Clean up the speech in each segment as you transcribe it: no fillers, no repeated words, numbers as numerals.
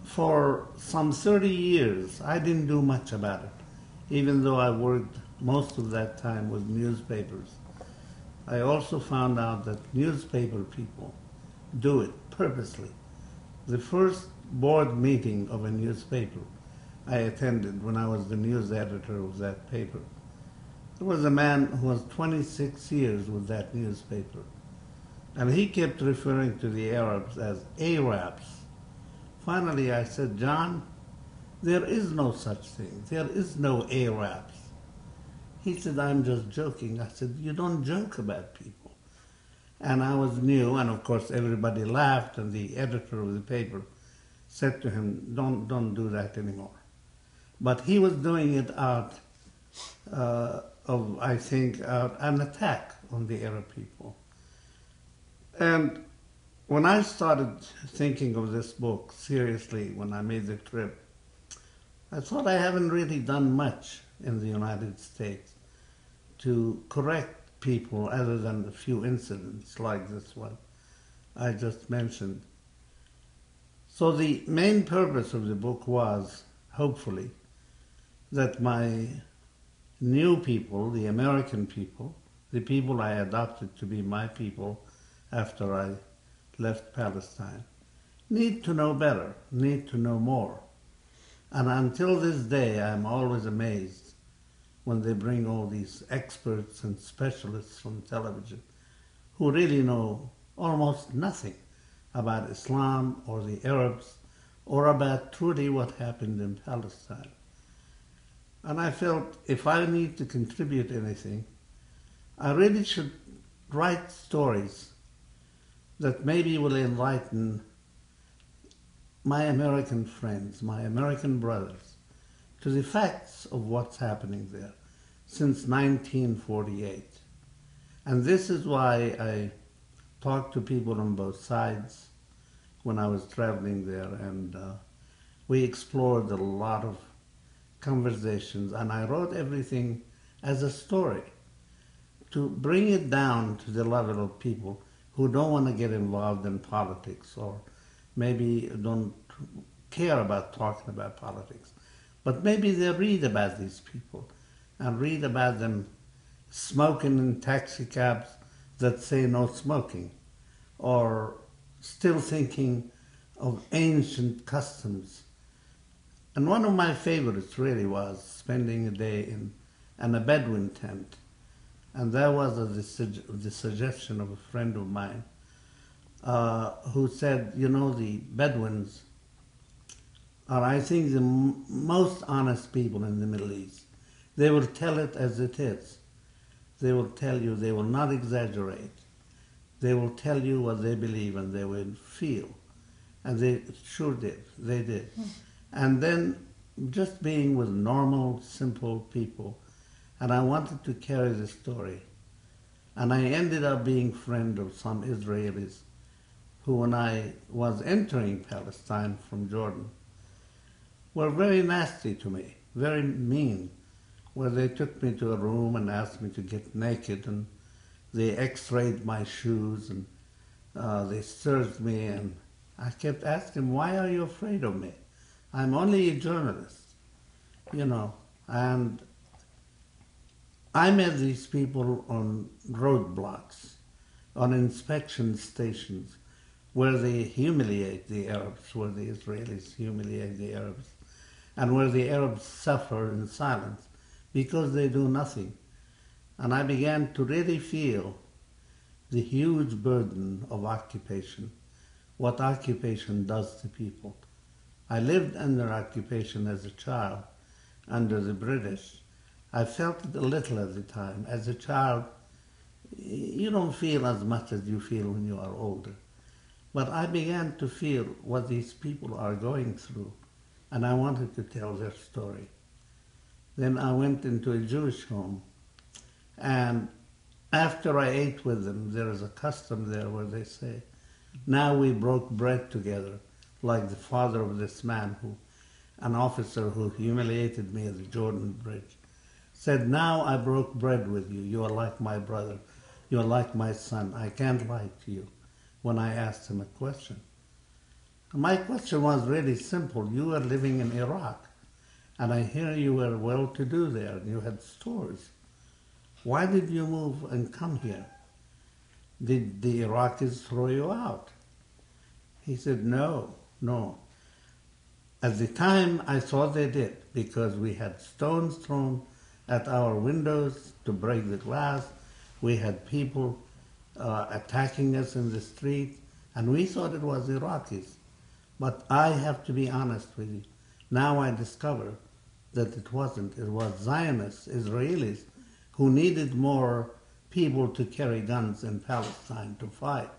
for some 30 years, I didn't do much about it, even though I worked most of that time with newspapers. I also found out that newspaper people do it purposely. The first board meeting of a newspaper I attended when I was the news editor of that paper, there was a man who was 26 years with that newspaper, and he kept referring to the Arabs as Arabs. Finally, I said, John, there is no such thing. There is no Arabs. He said, I'm just joking. I said, you don't joke about people. And I was new, and of course everybody laughed, and the editor of the paper said to him, don't do that anymore. But he was doing it out of, I think, an attack on the Arab people. And when I started thinking of this book seriously, when I made the trip, I thought I haven't really done much in the United States to correct people other than a few incidents like this one I just mentioned. So the main purpose of the book was, hopefully, that my new people, the American people, the people I adopted to be my people after I left Palestine, need to know better, need to know more. And until this day, I'm always amazed when they bring all these experts and specialists from television who really know almost nothing about Islam or the Arabs or about truly what happened in Palestine. And I felt if I need to contribute anything, I really should write stories that maybe will enlighten my American friends, my American brothers, to the facts of what's happening there since 1948. And this is why I talked to people on both sides when I was traveling there, and we explored a lot of conversations, and I wrote everything as a story to bring it down to the level of people who don't want to get involved in politics or maybe don't care about talking about politics. But maybe they read about these people and read about them smoking in taxi cabs that say no smoking, or still thinking of ancient customs. And one of my favorites really was spending a day in a Bedouin tent. And that was the suggestion of a friend of mine who said, you know, the Bedouins are, I think, the most honest people in the Middle East. They will tell it as it is. They will tell you, they will not exaggerate. They will tell you what they believe and they will feel. And they sure did. They did. And then just being with normal, simple people. And I wanted to carry the story. And I ended up being friend of some Israelis who, when I was entering Palestine from Jordan, were very nasty to me, very mean, where they took me to a room and asked me to get naked, and they x-rayed my shoes, and they searched me, and I kept asking, why are you afraid of me? I'm only a journalist, you know. And I met these people on roadblocks, on inspection stations, where they humiliate the Arabs, where the Israelis humiliate the Arabs, and where the Arabs suffer in silence because they do nothing. And I began to really feel the huge burden of occupation, what occupation does to people. I lived under occupation as a child, under the British. I felt it a little at the time. As a child, you don't feel as much as you feel when you are older. But I began to feel what these people are going through, and I wanted to tell their story. Then I went into a Jewish home, and after I ate with them, there is a custom there where they say, now we broke bread together, like the father of this man, an officer who humiliated me at the Jordan Bridge, said, now I broke bread with you. You are like my brother. You are like my son. I can't lie to you when I asked him a question. My question was really simple. You were living in Iraq, and I hear you were well-to-do there, and you had stores. Why did you move and come here? Did the Iraqis throw you out? He said, no, no. At the time, I thought they did, because we had stones thrown at our windows to break the glass. We had people attacking us in the street, and we thought it was Iraqis. But I have to be honest with you. Now I discover that it wasn't. It was Zionists, Israelis, who needed more people to carry guns in Palestine to fight.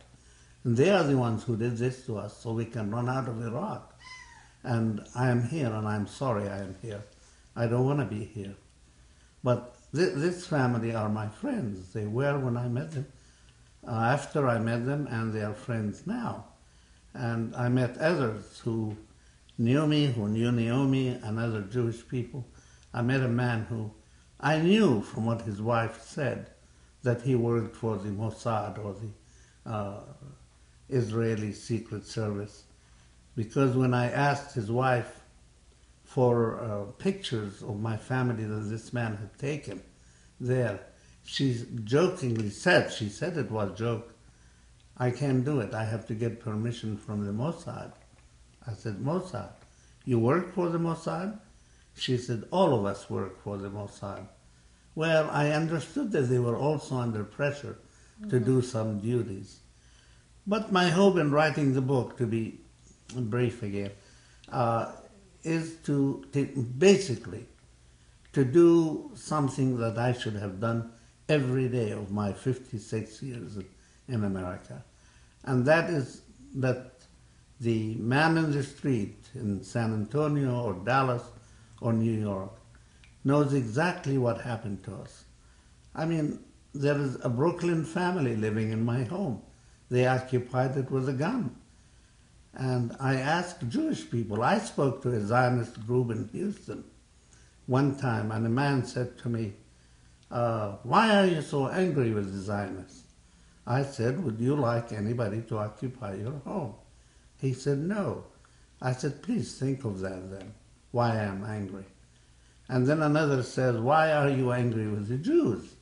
And they are the ones who did this to us so we can run out of Iraq. And I am here, and I'm sorry I am here. I don't want to be here. But this family are my friends. They were when I met them, after I met them, and they are friends now. And I met others who knew me, who knew Naomi, and other Jewish people. I met a man who I knew from what his wife said that he worked for the Mossad or the Israeli Secret Service. Because when I asked his wife for pictures of my family that this man had taken there, she jokingly said, she said it was a joke, I can't do it. I have to get permission from the Mossad. I said, Mossad? You work for the Mossad? She said, all of us work for the Mossad. Well, I understood that they were also under pressure to do some duties. But my hope in writing the book, to be brief again, is to basically to do something that I should have done every day of my 56 years in America. And that is that the man in the street in San Antonio or Dallas or New York knows exactly what happened to us. I mean, there is a Brooklyn family living in my home. They occupied it with a gun. And I asked Jewish people. I spoke to a Zionist group in Houston one time, and a man said to me, why are you so angry with the Zionists? I said, would you like anybody to occupy your home? He said, no. I said, please think of that then, why I am angry. And then another says, why are you angry with the Jews?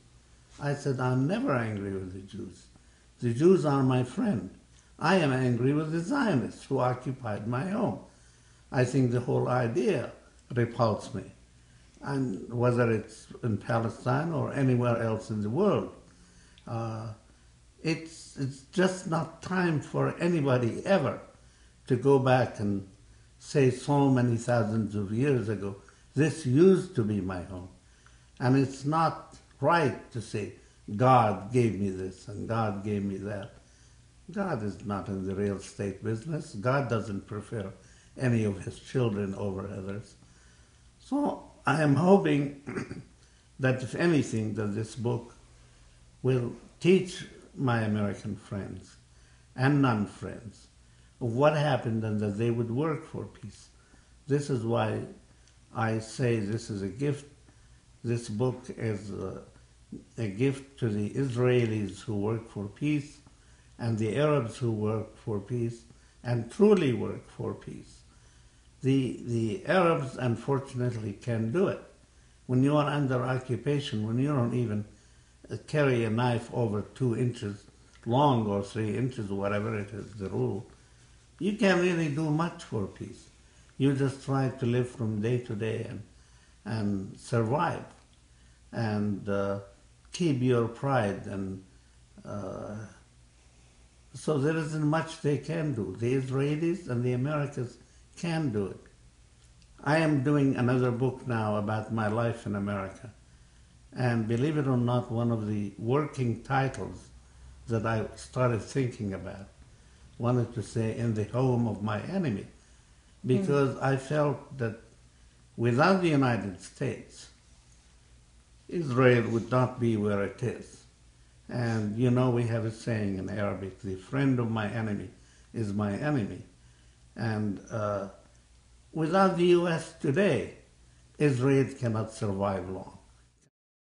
I said, I'm never angry with the Jews. The Jews are my friend. I am angry with the Zionists who occupied my home. I think the whole idea repulsed me. And whether it's in Palestine or anywhere else in the world, it's just not time for anybody ever to go back and say so many thousands of years ago, this used to be my home. And it's not right to say, God gave me this and God gave me that. God is not in the real estate business. God doesn't prefer any of his children over others. So I am hoping that if anything, that this book will teach my American friends and non-friends of what happened and that they would work for peace. This is why I say this is a gift. This book is a gift to the Israelis who work for peace and the Arabs who work for peace and truly work for peace. The Arabs, unfortunately, can do it. When you are under occupation, when you don't even carry a knife over 2 inches long or 3 inches, whatever it is, the rule, you can't really do much for peace. You just try to live from day to day and survive and keep your pride. And so there isn't much they can do. The Israelis and the Americans can do it. I am doing another book now about my life in America. And believe it or not, one of the working titles that I started thinking about wanted to say, in the home of my enemy, because I felt that without the United States, Israel would not be where it is. And you know, we have a saying in Arabic, the friend of my enemy is my enemy. And without the U.S. today, Israel cannot survive long.